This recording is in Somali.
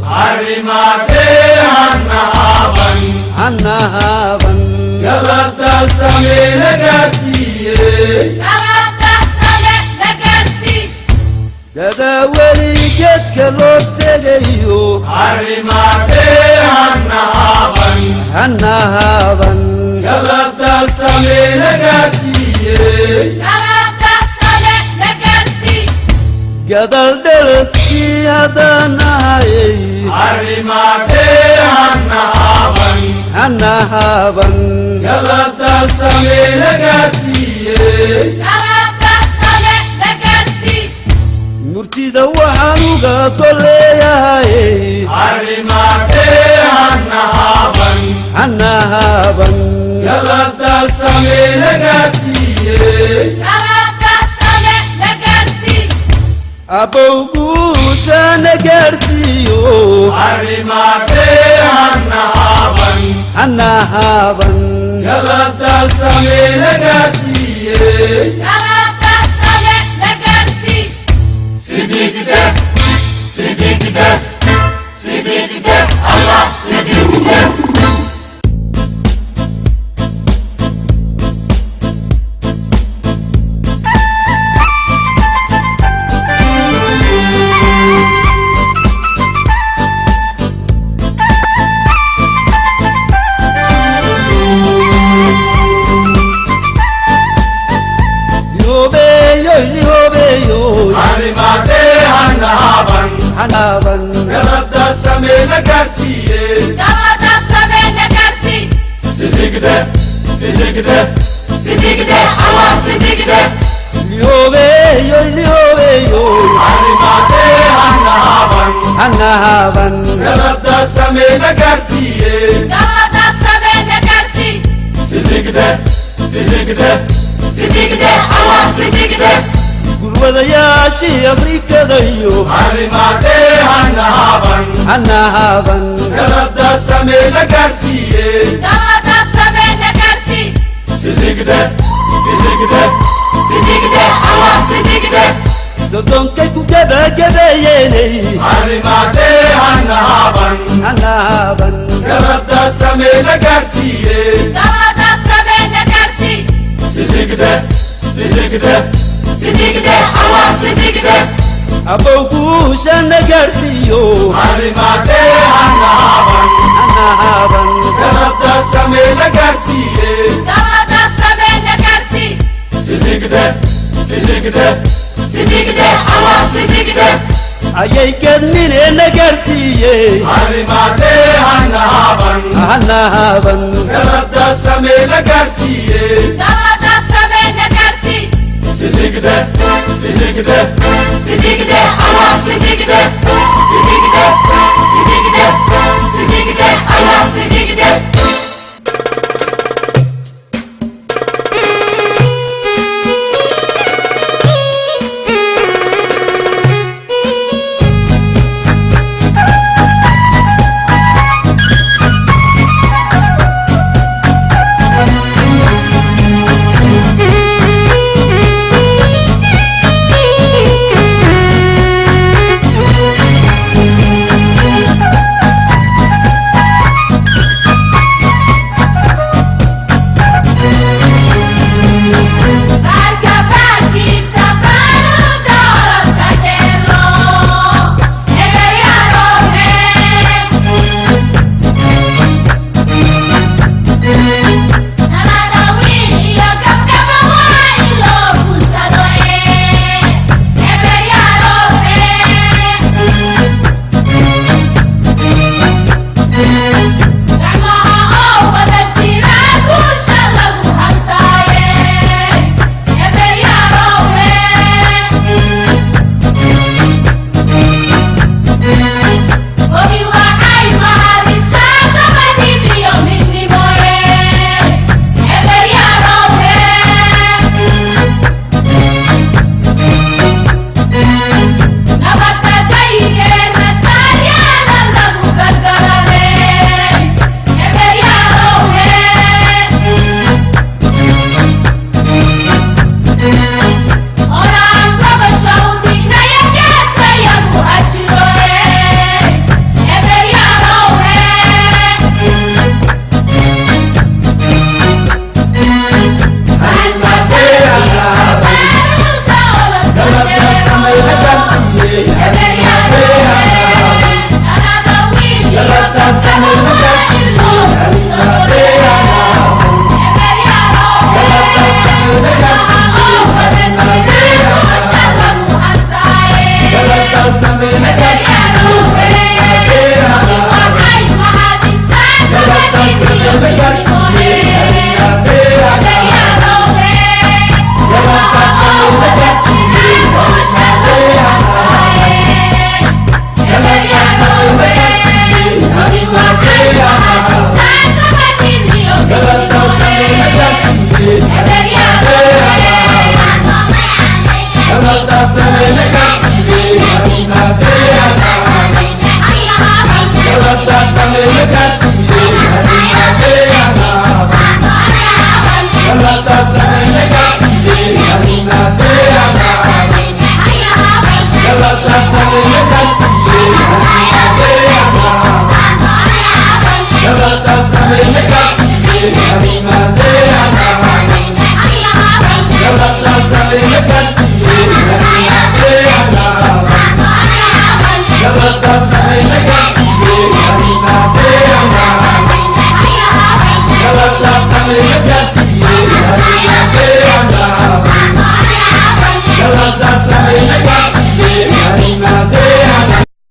Harimate Hannahaban Galata Same Nagarsiye Galata Same Nagarsi Dada weli get kalote gayo Harimate Hannahaban Galata Same Nagarsiye Galata Same Nagarsi Gadal delki hadanaye Harimate Hannahaban Galata Same Nagarsiye Galata Same Nagarsi Murtida waxanuga koleeyahay Harimate Hannahaban Galata Same Nagarsiye Galata Same Nagarsi abowgu sanagarsiyo Harimate Hannahaban Galata Same Nagarsiye Galata Same Nagarsi Siddiqde Allah Siddiqde Harimate Hannahaban Galata Same Nagarsiye Galata Same Nagarsi Siddiqde Allah Siddiqde lihobeyo Harimate Hannahaban Galata Same Nagarsiye Galata Same Nagarsi Siddiqde Allah Siddiqde gurwadayaashii afrikadayo Harimate Hannahaban Galata Same Nagarsiye Galata Same Nagarsi Siddiqde Allah Siddiqde sodonkay ku gabagabeeyeenay Harimate Hannahaban Galata Same Nagarsiye Galata Same Nagarsi Siddiqde Allah Siddiqde abowgu sanagarsiyo Harimate Hannahaban Galata Same Nagarsiye Galata Same Nagarsi Siddiqde Allah Siddiqde ayay gadmine nagarsiye Harimate Hannahaban Galata Same Nagarsiye Galata Same Nagarsi Siddiqde Allah Siddiqde Allah Siddiqde da samay na garsiiye